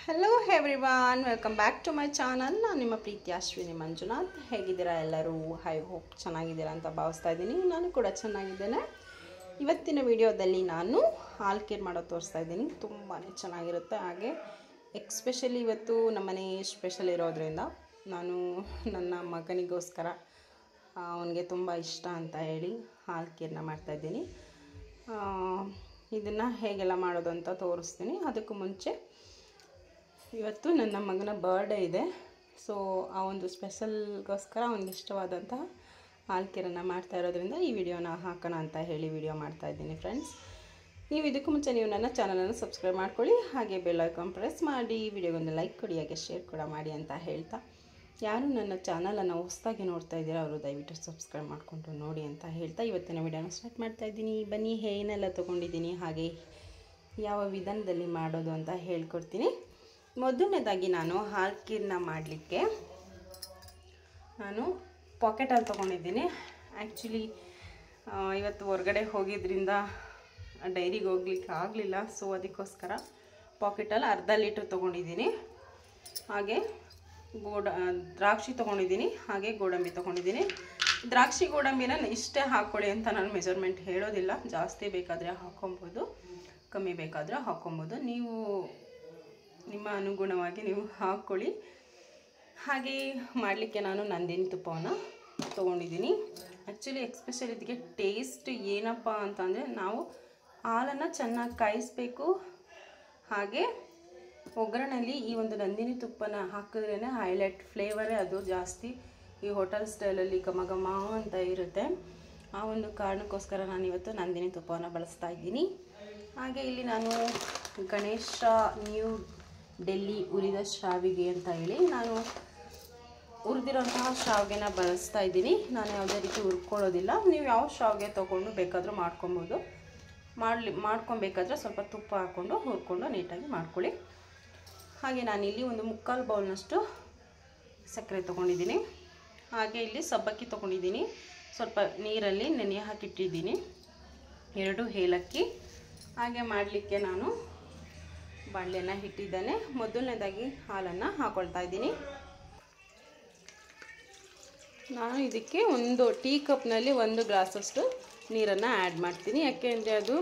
Hello everyone, welcome back to my channel. ನಾನು ನಿಮ್ಮ ಪ್ರೀತಿ ಅಶ್ವಿನಿ ಮಂಜುನಾಥ್. ಹೇಗಿದ್ದೀರಾ ಎಲ್ಲರೂ? ಐ ಹೋಪ್ ಚೆನ್ನಾಗಿದ್ದೀರಾ ಅಂತ ಭಾವಿಸ್ತಾ ಇದ್ದೀನಿ. ನಾನು ಕೂಡ ಚೆನ್ನಾಗಿದ್ದೇನೆ. ಇವತ್ತಿನ ವಿಡಿಯೋದಲ್ಲಿ ನಾನು ಹಾಲು ಕೇರ್ ಮಾಡೋದು ತೋರಿಸ್ತಾ ಇದ್ದೀನಿ. ತುಂಬಾ ಚೆನ್ನಾಗಿರುತ್ತೆ. ಹಾಗೆ ಎಕ್ಸ್ಪೆಷಲಿ ಇವತ್ತು ನಮ್ಮನೆ ಸ್ಪೆಷಲ್ ಇರೋದ್ರಿಂದ ನಾನು ನನ್ನ ಮಗನಿಗೋಸ್ಕರ ಅವನಿಗೆ ತುಂಬ ಇಷ್ಟ ಅಂತ ಹೇಳಿ ಹಾಲು ಕೇರ್ನ ಮಾಡ್ತಾಯಿದ್ದೀನಿ. ಇದನ್ನು ಹೇಗೆಲ್ಲ ಮಾಡೋದು ಅಂತ ತೋರಿಸ್ತೀನಿ. ಅದಕ್ಕೂ ಮುಂಚೆ ಇವತ್ತು ನನ್ನ ಮಗನ ಬರ್ಡೇ ಇದೆ. ಸೊ ಆ ಒಂದು ಸ್ಪೆಷಲ್ಗೋಸ್ಕರ ಅವನಿಗೆ ಇಷ್ಟವಾದಂತಹ ಹಾಲು ಕೇರನ್ನು ಮಾಡ್ತಾ ಇರೋದ್ರಿಂದ ಈ ವಿಡಿಯೋನ ಹಾಕೋಣ ಅಂತ ಹೇಳಿ ವಿಡಿಯೋ ಮಾಡ್ತಾಯಿದ್ದೀನಿ ಫ್ರೆಂಡ್ಸ್. ನೀವು ಇದಕ್ಕೂ ಮುಂಚೆ ನೀವು ನನ್ನ ಚಾನಲನ್ನು ಸಬ್ಸ್ಕ್ರೈಬ್ ಮಾಡ್ಕೊಳ್ಳಿ, ಹಾಗೆ ಬೆಲ್ ಐಕಾನ್ ಪ್ರೆಸ್ ಮಾಡಿ, ವಿಡಿಯೋಗೊಂದು ಲೈಕ್ ಕೊಡಿ, ಹಾಗೆ ಶೇರ್ ಕೂಡ ಮಾಡಿ ಅಂತ ಹೇಳ್ತಾ, ಯಾರು ನನ್ನ ಚಾನಲನ್ನು ಹೊಸದಾಗಿ ನೋಡ್ತಾ ಇದ್ದೀರಾ ಅವರು ದಯವಿಟ್ಟು ಸಬ್ಸ್ಕ್ರೈಬ್ ಮಾಡಿಕೊಂಡು ನೋಡಿ ಅಂತ ಹೇಳ್ತಾ ಇವತ್ತಿನ ವಿಡಿಯೋನ ಸ್ಟಾರ್ಟ್ ಮಾಡ್ತಾಯಿದ್ದೀನಿ. ಬನ್ನಿ, ಏನೆಲ್ಲ ತೊಗೊಂಡಿದ್ದೀನಿ ಹಾಗೆ ಯಾವ ವಿಧಾನದಲ್ಲಿ ಮಾಡೋದು ಅಂತ ಹೇಳ್ಕೊಡ್ತೀನಿ. ಮೊದಲನೇದಾಗಿ ನಾನು ಹಾಲು ಕೇರ್ನ ಮಾಡಲಿಕ್ಕೆ ನಾನು ಪಾಕೆಟ್ ಹಾಲು ತೊಗೊಂಡಿದ್ದೀನಿ. ಆ್ಯಕ್ಚುಲಿ ಇವತ್ತು ಹೊರಗಡೆ ಹೋಗಿದ್ದರಿಂದ ಡೈರಿಗೆ ಹೋಗ್ಲಿಕ್ಕೆ ಆಗಲಿಲ್ಲ. ಸೊ ಅದಕ್ಕೋಸ್ಕರ ಪಾಕೆಟಲ್ಲಿ ಅರ್ಧ ಲೀಟ್ರ್ ತೊಗೊಂಡಿದ್ದೀನಿ. ಹಾಗೆ ದ್ರಾಕ್ಷಿ ತೊಗೊಂಡಿದ್ದೀನಿ, ಹಾಗೆ ಗೋಡಂಬಿ ತೊಗೊಂಡಿದ್ದೀನಿ. ದ್ರಾಕ್ಷಿ ಗೋಡಂಬಿನ ಇಷ್ಟೇ ಹಾಕ್ಕೊಳ್ಳಿ ಅಂತ ನಾನು ಮೆಜರ್ಮೆಂಟ್ ಹೇಳೋದಿಲ್ಲ. ಜಾಸ್ತಿ ಬೇಕಾದರೆ ಹಾಕ್ಕೊಬೋದು, ಕಮ್ಮಿ ಬೇಕಾದರೆ ಹಾಕ್ಕೊಬೋದು. ನೀವು ನಿಮ್ಮ ಅನುಗುಣವಾಗಿ ನೀವು ಹಾಕ್ಕೊಳ್ಳಿ. ಹಾಗೆ ಮಾಡಲಿಕ್ಕೆ ನಾನು ನಂದಿನಿ ತುಪ್ಪವನ್ನು ತೊಗೊಂಡಿದ್ದೀನಿ. ಆ್ಯಕ್ಚುಲಿ ಎಕ್ಸ್ಪೆಷಲಿ ಇದಕ್ಕೆ ಟೇಸ್ಟ್ ಏನಪ್ಪ ಅಂತಂದರೆ, ನಾವು ಹಾಲನ್ನು ಚೆನ್ನಾಗಿ ಕಾಯಿಸಬೇಕು. ಹಾಗೆ ಒಗ್ಗರಣೆಯಲ್ಲಿ ಈ ಒಂದು ನಂದಿನಿ ತುಪ್ಪನ ಹಾಕಿದ್ರೇ ಹೈಲೈಟ್, ಫ್ಲೇವರೇ ಅದು ಜಾಸ್ತಿ ಈ ಹೋಟೆಲ್ ಸ್ಟೈಲಲ್ಲಿ ಘಮ ಘಮ ಅಂತ ಇರುತ್ತೆ. ಆ ಒಂದು ಕಾರಣಕ್ಕೋಸ್ಕರ ನಾನು ಇವತ್ತು ನಂದಿನಿ ತುಪ್ಪವನ್ನು ಬಳಸ್ತಾ ಇದ್ದೀನಿ. ಹಾಗೆ ಇಲ್ಲಿ ನಾನು ಗಣೇಶ ನ್ಯೂ ಡೆಲ್ಲಿ ಹುರಿದ ಶಾವಿಗೆ ಅಂತ ಹೇಳಿ ನಾನು ಹುರಿದಿರೋಂತಹ ಶಾವಿಗೆನ ಬಳಸ್ತಾ ಇದ್ದೀನಿ. ನಾನು ಯಾವುದೇ ರೀತಿ ಹುರ್ಕೊಳ್ಳೋದಿಲ್ಲ. ನೀವು ಯಾವ ಶಾವಿಗೆ ತೊಗೊಂಡು ಬೇಕಾದರೂ ಮಾಡ್ಕೊಬೋದು. ಮಾಡ್ಕೊಬೇಕಾದ್ರೆ ಸ್ವಲ್ಪ ತುಪ್ಪ ಹಾಕ್ಕೊಂಡು ಹುರ್ಕೊಂಡು ನೀಟಾಗಿ ಮಾಡ್ಕೊಳ್ಳಿ. ಹಾಗೆ ನಾನಿಲ್ಲಿ ಒಂದು 3/4 ಬೌಲ್ನಷ್ಟು ಸಕ್ಕರೆ ತೊಗೊಂಡಿದ್ದೀನಿ. ಹಾಗೆ ಇಲ್ಲಿ ಸಬ್ಬಕ್ಕಿ ತೊಗೊಂಡಿದ್ದೀನಿ. ಸ್ವಲ್ಪ ನೀರಲ್ಲಿ ನೆನೆ ಹಾಕಿಟ್ಟಿದ್ದೀನಿ. 2 ಏಲಕ್ಕಿ. ಹಾಗೆ ಮಾಡಲಿಕ್ಕೆ ನಾನು ಬಾಣಲೆನ ಇಟ್ಟಿದ್ದೇನೆ. ಮೊದಲನೇದಾಗಿ ಹಾಲನ್ನು ಹಾಕ್ಕೊಳ್ತಾ ಇದ್ದೀನಿ. ನಾನು ಇದಕ್ಕೆ ಒಂದು ಟೀ ಕಪ್ನಲ್ಲಿ 1 ಗ್ಲಾಸಷ್ಟು ನೀರನ್ನು ಆ್ಯಡ್ ಮಾಡ್ತೀನಿ. ಯಾಕೆಂದರೆ ಅದು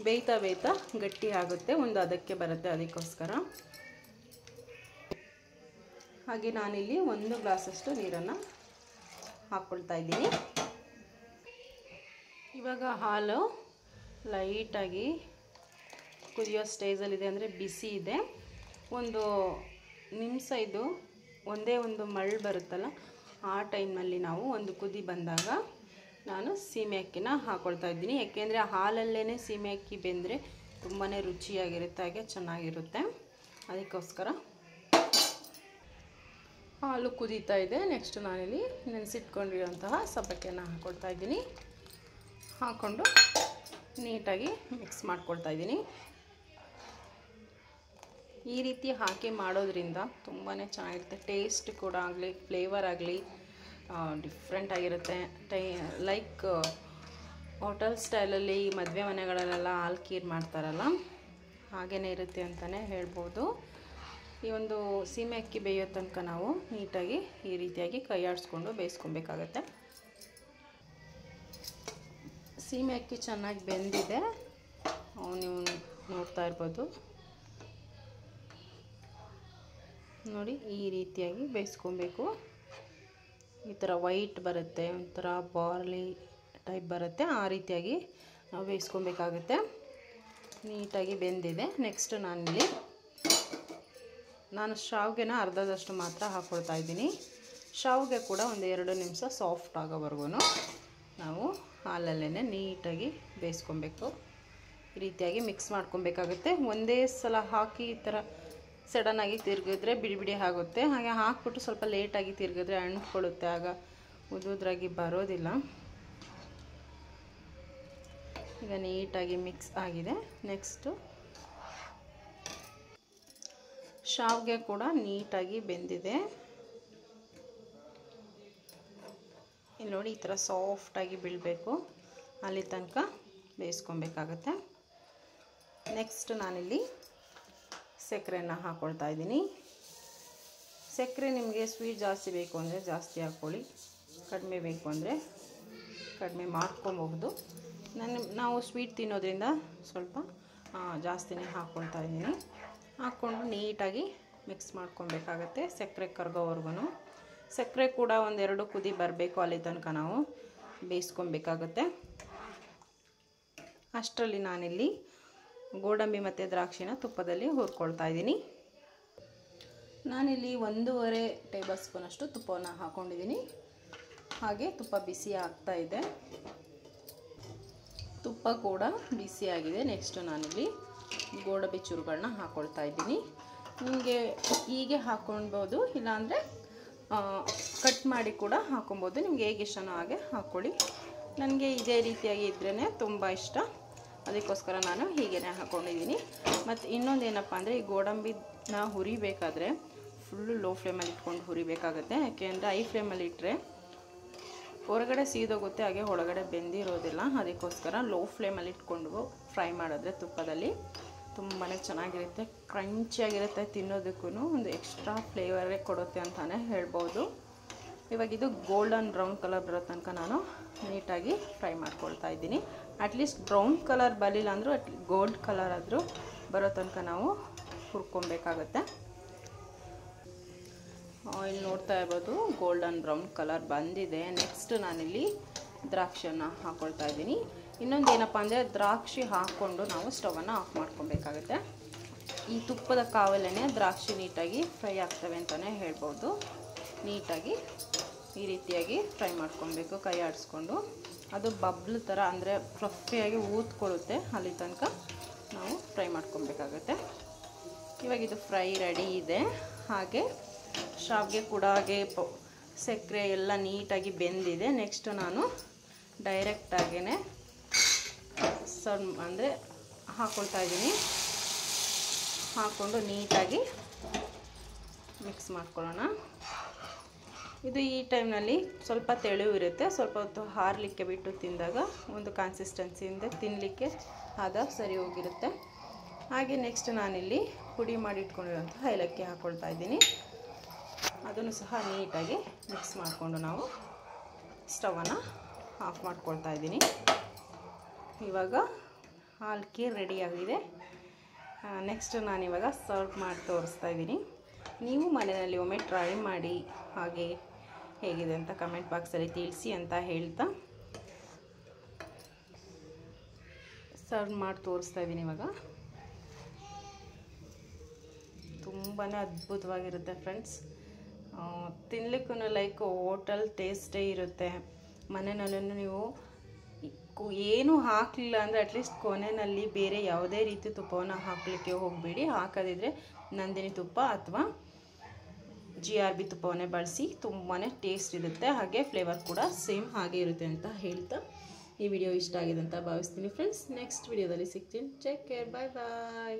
ಬೇಯ್ತಾ ಬೇಯ್ತಾ ಗಟ್ಟಿ ಆಗುತ್ತೆ, ಒಂದು ಅದಕ್ಕೆ ಬರುತ್ತೆ, ಅದಕ್ಕೋಸ್ಕರ. ಹಾಗೆ ನಾನಿಲ್ಲಿ 1 ಗ್ಲಾಸಷ್ಟು ನೀರನ್ನು ಹಾಕ್ಕೊಳ್ತಾ ಇದ್ದೀನಿ. ಇವಾಗ ಹಾಲು ಲೈಟಾಗಿ ಕುದಿಯೋ ಸ್ಟೇಜಲ್ಲಿದೆ, ಅಂದರೆ ಬಿಸಿ ಇದೆ. ಒಂದು ನಿಮಿಷ ಇದು ಒಂದೇ ಒಂದು ಮಳ್ಳು ಬರುತ್ತಲ್ಲ, ಆ ಟೈಮ್ನಲ್ಲಿ ನಾವು ಒಂದು ಕುದಿ ಬಂದಾಗ ನಾನು ಸೀಮೆ ಅಕ್ಕಿನ ಹಾಕ್ಕೊಳ್ತಾ ಇದ್ದೀನಿ. ಯಾಕೆಂದರೆ ಹಾಲಲ್ಲೇ ಸೀಮೆ ಅಕ್ಕಿ ಬೆಂದರೆ ತುಂಬಾ ರುಚಿಯಾಗಿರುತ್ತೆ, ಹಾಗೆ ಚೆನ್ನಾಗಿರುತ್ತೆ. ಅದಕ್ಕೋಸ್ಕರ ಹಾಲು ಕುದೀತಾ ಇದೆ. ನೆಕ್ಸ್ಟ್ ನಾನಿಲ್ಲಿ ನೆನೆಸಿಟ್ಕೊಂಡಿರೋಂತಹ ಸಬ್ಬಕ್ಕಿಯನ್ನು ಹಾಕ್ಕೊಳ್ತಾ ಇದ್ದೀನಿ. ಹಾಕ್ಕೊಂಡು ನೀಟಾಗಿ ಮಿಕ್ಸ್ ಮಾಡ್ಕೊಳ್ತಾ ಇದ್ದೀನಿ. ಈ ರೀತಿ ಹಾಕಿ ಮಾಡೋದ್ರಿಂದ ತುಂಬಾ ಚೆನ್ನಾಗಿರುತ್ತೆ. ಟೇಸ್ಟ್ ಕೂಡ ಆಗಲಿ, ಫ್ಲೇವರ್ ಆಗಲಿ ಡಿಫ್ರೆಂಟ್ ಆಗಿರುತ್ತೆ. ಲೈಕ್ ಹೋಟೆಲ್ ಸ್ಟೈಲಲ್ಲಿ ಮದುವೆ ಮನೆಗಳಲ್ಲೆಲ್ಲ ಹಾಲು ಕೇರ್ ಮಾಡ್ತಾರಲ್ಲ, ಹಾಗೇ ಇರುತ್ತೆ ಅಂತಲೇ ಹೇಳ್ಬೋದು. ಈ ಒಂದು ಸೀಮೆ ಅಕ್ಕಿ ಬೇಯೋ ತನಕ ನಾವು ನೀಟಾಗಿ ಈ ರೀತಿಯಾಗಿ ಕೈ ಆಡಿಸ್ಕೊಂಡು ಬೇಯಿಸ್ಕೊಬೇಕಾಗತ್ತೆ. ಸೀಮೆ ಅಕ್ಕಿ ಚೆನ್ನಾಗಿ ಬೆಂದಿದೆ, ನೀವು ನೋಡ್ತಾ ಇರ್ಬೋದು. ನೋಡಿ, ಈ ರೀತಿಯಾಗಿ ಬೇಯಿಸ್ಕೊಬೇಕು. ಈ ಥರ ವೈಟ್ ಬರುತ್ತೆ, ಒಂಥರ ಬಾರ್ಲಿ ಟೈಪ್ ಬರುತ್ತೆ, ಆ ರೀತಿಯಾಗಿ ನಾವು ಬೇಯಿಸ್ಕೊಬೇಕಾಗುತ್ತೆ. ನೀಟಾಗಿ ಬೆಂದಿದೆ. ನೆಕ್ಸ್ಟ್ ನಾನು ಶಾವಿಗೆನ ಅರ್ಧದಷ್ಟು ಮಾತ್ರ ಹಾಕ್ಕೊಳ್ತಾ ಇದ್ದೀನಿ. ಶಾವಿಗೆ ಕೂಡ ಒಂದು 2 ನಿಮಿಷ ಸಾಫ್ಟ್ ಆಗೋವರೆಗೂ ನಾವು ಹಾಲಲ್ಲೇ ನೀಟಾಗಿ ಬೇಯಿಸ್ಕೊಬೇಕು. ಈ ರೀತಿಯಾಗಿ ಮಿಕ್ಸ್ ಮಾಡ್ಕೊಬೇಕಾಗುತ್ತೆ. ಒಂದೇ ಸಲ ಹಾಕಿ ಈ ಥರ ಸಡನ್ನಾಗಿ ತಿರುಗಿದ್ರೆ ಬಿಡಿ ಬಿಡಿ ಆಗುತ್ತೆ. ಹಾಗೆ ಹಾಕ್ಬಿಟ್ಟು ಸ್ವಲ್ಪ ಲೇಟಾಗಿ ತಿರುಗಿದ್ರೆ ಅಂಟ್ಕೊಳ್ಳುತ್ತೆ, ಆಗ ಉದುದ್ರಾಗಿ ಬರೋದಿಲ್ಲ. ಈಗ ನೀಟಾಗಿ ಮಿಕ್ಸ್ ಆಗಿದೆ. ನೆಕ್ಸ್ಟು ಶಾವಿಗೆ ಕೂಡ ನೀಟಾಗಿ ಬೆಂದಿದೆ. ಇಲ್ಲಿ ನೋಡಿ, ಈ ಥರ ಸಾಫ್ಟಾಗಿ ಬೀಳಬೇಕು, ಅಲ್ಲಿ ತನಕ ಬೇಯಿಸ್ಕೊಬೇಕಾಗತ್ತೆ. ನೆಕ್ಸ್ಟ್ ನಾನಿಲ್ಲಿ ಸಕ್ಕರೆನ ಹಾಕ್ಕೊಳ್ತಾ ಇದ್ದೀನಿ. ಸಕ್ಕರೆ ನಿಮಗೆ ಸ್ವೀಟ್ ಜಾಸ್ತಿ ಬೇಕು ಅಂದರೆ ಜಾಸ್ತಿ ಹಾಕ್ಕೊಳ್ಳಿ, ಕಡಿಮೆ ಬೇಕು ಅಂದರೆ ಕಡಿಮೆ ಮಾಡ್ಕೊಬಹುದು. ನಾವು ಸ್ವೀಟ್ ತಿನ್ನೋದ್ರಿಂದ ಸ್ವಲ್ಪ ಜಾಸ್ತಿನೇ ಹಾಕ್ಕೊಳ್ತಾ ಇದ್ದೀನಿ. ಹಾಕ್ಕೊಂಡು ನೀಟಾಗಿ ಮಿಕ್ಸ್ ಮಾಡ್ಕೊಬೇಕಾಗತ್ತೆ ಸಕ್ಕರೆ ಕರಗೋವರೆಗೂ. ಸಕ್ಕರೆ ಕೂಡ ಒಂದೆರಡು ಕುದಿ ಬರಬೇಕು, ಅಲ್ಲಿ ತನಕ ನಾವು ಬೇಯಿಸ್ಕೊಬೇಕಾಗತ್ತೆ. ಅಷ್ಟರಲ್ಲಿ ನಾನಿಲ್ಲಿ ಗೋಡಂಬಿ ಮತ್ತು ದ್ರಾಕ್ಷಿನ ತುಪ್ಪದಲ್ಲಿ ಹುರ್ಕೊಳ್ತಾ ಇದ್ದೀನಿ. ನಾನಿಲ್ಲಿ 1.5 ಟೇಬಲ್ ಸ್ಪೂನಷ್ಟು ತುಪ್ಪವನ್ನು ಹಾಕ್ಕೊಂಡಿದ್ದೀನಿ. ಹಾಗೆ ತುಪ್ಪ ಬಿಸಿ ಆಗ್ತಾ ಇದೆ, ತುಪ್ಪ ಕೂಡ ಬಿಸಿಯಾಗಿದೆ. ನೆಕ್ಸ್ಟ್ ನಾನಿಲ್ಲಿ ಗೋಡಂಬಿ ಚೂರುಗಳನ್ನ ಹಾಕ್ಕೊಳ್ತಾ ಇದ್ದೀನಿ. ನಿಮಗೆ ಹೀಗೆ ಹಾಕ್ಕೊಳ್ಬೋದು, ಇಲ್ಲಾಂದರೆ ಕಟ್ ಮಾಡಿ ಕೂಡ ಹಾಕ್ಕೊಬೋದು. ನಿಮಗೆ ಹೇಗೆ ಇಷ್ಟನೋ ಹಾಗೆ ಹಾಕ್ಕೊಳ್ಳಿ. ನನಗೆ ಇದೇ ರೀತಿಯಾಗಿ ಇದ್ರೇ ತುಂಬ ಇಷ್ಟ, ಅದಕ್ಕೋಸ್ಕರ ನಾನು ಹೀಗೇ ಹಾಕ್ಕೊಂಡಿದ್ದೀನಿ. ಮತ್ತು ಇನ್ನೊಂದು ಏನಪ್ಪ ಅಂದರೆ, ಈ ಗೋಡಂಬಿನ ಹುರಿಬೇಕಾದ್ರೆ ಫುಲ್ಲು ಲೋ ಫ್ಲೇಮಲ್ಲಿ ಇಟ್ಕೊಂಡು ಹುರಿಬೇಕಾಗುತ್ತೆ. ಯಾಕೆಂದರೆ ಹೈ ಫ್ಲೇಮಲ್ಲಿ ಇಟ್ಟರೆ ಹೊರಗಡೆ ಸೀದೋಗುತ್ತೆ, ಹಾಗೆ ಒಳಗಡೆ ಬೆಂದಿರೋದಿಲ್ಲ. ಅದಕ್ಕೋಸ್ಕರ ಲೋ ಫ್ಲೇಮಲ್ಲಿ ಇಟ್ಕೊಂಡು ಫ್ರೈ ಮಾಡಿದ್ರೆ ತುಪ್ಪದಲ್ಲಿ ತುಂಬಾ ಚೆನ್ನಾಗಿರುತ್ತೆ, ಕ್ರಂಚಿಯಾಗಿರುತ್ತೆ. ತಿನ್ನೋದಕ್ಕೂ ಒಂದು ಎಕ್ಸ್ಟ್ರಾ ಫ್ಲೇವರೇ ಕೊಡುತ್ತೆ ಅಂತಲೇ ಹೇಳ್ಬೋದು. ಇವಾಗ ಇದು ಗೋಲ್ಡನ್ ಬ್ರೌನ್ ಕಲರ್ ಬರೋ ತನಕ ನಾನು ನೀಟಾಗಿ ಫ್ರೈ ಮಾಡ್ಕೊಳ್ತಾ ಇದ್ದೀನಿ. ಅಟ್ಲೀಸ್ಟ್ ಬ್ರೌನ್ ಕಲರ್ ಬರಲಿಲ್ಲ ಅಂದರೂ ಗೋಲ್ಡ್ ಕಲರ್ ಆದರೂ ಬರೋ ತನಕ ನಾವು ಹುರ್ಕೊಬೇಕಾಗತ್ತೆ. ಇಲ್ಲಿ ನೋಡ್ತಾ ಇರ್ಬೋದು ಗೋಲ್ಡನ್ ಬ್ರೌನ್ ಕಲರ್ ಬಂದಿದೆ. ನೆಕ್ಸ್ಟ್ ನಾನಿಲ್ಲಿ ದ್ರಾಕ್ಷಿಯನ್ನು ಹಾಕ್ಕೊಳ್ತಾ ಇದ್ದೀನಿ. ಇನ್ನೊಂದು ಏನಪ್ಪ ಅಂದರೆ, ದ್ರಾಕ್ಷಿ ಹಾಕ್ಕೊಂಡು ನಾವು ಸ್ಟವನ್ನು ಆಫ್ ಮಾಡ್ಕೊಬೇಕಾಗತ್ತೆ. ಈ ತುಪ್ಪದ ಕಾವಲೇ ದ್ರಾಕ್ಷಿ ನೀಟಾಗಿ ಫ್ರೈ ಆಗ್ತವೆ ಅಂತಲೇ ಹೇಳ್ಬೋದು. ನೀಟಾಗಿ ಈ ರೀತಿಯಾಗಿ ಫ್ರೈ ಮಾಡ್ಕೊಬೇಕು, ಕೈ ಆಡಿಸ್ಕೊಂಡು. ಅದು ಬಬ್ಲ್ ಥರ ಅಂದರೆ ಫ್ಲಫಿಯಾಗಿ ಊದ್ಕೊಳ್ಳುತ್ತೆ, ಅಲ್ಲಿ ತನಕ ನಾವು ಫ್ರೈ ಮಾಡ್ಕೊಬೇಕಾಗತ್ತೆ. ಇವಾಗ ಇದು ಫ್ರೈ ರೆಡಿ ಇದೆ. ಹಾಗೆ ಶಾವಿಗೆ ಕೂಡ ಹಾಗೆ ಸಕ್ಕರೆ ಎಲ್ಲ ನೀಟಾಗಿ ಬೆಂದಿದೆ. ನೆಕ್ಸ್ಟ್ ನಾನು ಡೈರೆಕ್ಟಾಗೇ ಸರ್ವ್ ಅಂದರೆ ಹಾಕ್ಕೊಳ್ತಾ ಇದ್ದೀನಿ. ಹಾಕ್ಕೊಂಡು ನೀಟಾಗಿ ಮಿಕ್ಸ್ ಮಾಡ್ಕೊಳ್ಳೋಣ. ಇದು ಈ ಟೈಮ್ನಲ್ಲಿ ಸ್ವಲ್ಪ ತೆಳು ಇರುತ್ತೆ, ಸ್ವಲ್ಪ ಹೊತ್ತು ಹಾರಲಿಕ್ಕೆ ಬಿಟ್ಟು ತಿಂದಾಗ ಒಂದು ಕನ್ಸಿಸ್ಟೆನ್ಸಿಯಿಂದ ತಿನ್ನಲಿಕ್ಕೆ ಆದ ಸರಿ ಹೋಗಿರುತ್ತೆ. ಹಾಗೆ ನೆಕ್ಸ್ಟ್ ನಾನಿಲ್ಲಿ ಪುಡಿ ಮಾಡಿ ಇಟ್ಕೊಂಡಿರೋಂಥ ಏಲಕ್ಕಿ ಹಾಕ್ಕೊಳ್ತಾ ಇದ್ದೀನಿ. ಅದನ್ನು ಸಹ ನೀಟಾಗಿ ಮಿಕ್ಸ್ ಮಾಡಿಕೊಂಡು ನಾವು ಸ್ಟವನ್ನು ಆಫ್ ಮಾಡ್ಕೊಳ್ತಾ ಇದ್ದೀನಿ. ಇವಾಗ ಹಾಲ್ಕಿ ರೆಡಿಯಾಗಿದೆ. ನೆಕ್ಸ್ಟ್ ನಾನಿವಾಗ ಸರ್ವ್ ಮಾಡಿ ತೋರಿಸ್ತಾ ಇದ್ದೀನಿ. ನೀವು ಮನೆಯಲ್ಲಿ ಒಮ್ಮೆ ಟ್ರೈ ಮಾಡಿ, ಹಾಗೆ ಹೇಗಿದೆ ಅಂತ ಕಮೆಂಟ್ ಬಾಕ್ಸಲ್ಲಿ ತಿಳಿಸಿ ಅಂತ ಹೇಳ್ತಾ ಸರ್ವ್ ಮಾಡಿ ತೋರಿಸ್ತಾ ಇದ್ದೀನಿ. ಇವಾಗ ತುಂಬಾ ಅದ್ಭುತವಾಗಿರುತ್ತೆ ಫ್ರೆಂಡ್ಸ್. ತಿನ್ನಲಿಕ್ಕೂ ಲೈಕ್ ಹೋಟೆಲ್ ಟೇಸ್ಟೇ ಇರುತ್ತೆ. ಮನೆಯಲ್ಲೂ ನೀವು ಏನೂ ಹಾಕಲಿಲ್ಲ ಅಂದರೆ ಅಟ್ಲೀಸ್ಟ್ ಕೊನೆಯಲ್ಲಿ ಬೇರೆ ಯಾವುದೇ ರೀತಿ ತುಪ್ಪವನ್ನು ಹಾಕಲಿಕ್ಕೆ ಹೋಗಬೇಡಿ. ಹಾಕೋದಿದ್ರೆ ನಂದಿನಿ ತುಪ್ಪ ಅಥವಾ GRB ತುಪ್ಪವನ್ನೇ ಬಳಸಿ, ತುಂಬಾ ಟೇಸ್ಟ್ ಇರುತ್ತೆ. ಹಾಗೆ ಫ್ಲೇವರ್ ಕೂಡ ಸೇಮ್ ಹಾಗೆ ಇರುತ್ತೆ ಅಂತ ಹೇಳ್ತಾ ಈ ವಿಡಿಯೋ ಇಷ್ಟ ಆಗಿದೆ ಅಂತ ಭಾವಿಸ್ತೀನಿ ಫ್ರೆಂಡ್ಸ್. ನೆಕ್ಸ್ಟ್ ವಿಡಿಯೋದಲ್ಲಿ ಸಿಗ್ತೀನಿ. ಟೇಕ್ ಕೇರ್, ಬಾಯ್ ಬಾಯ್.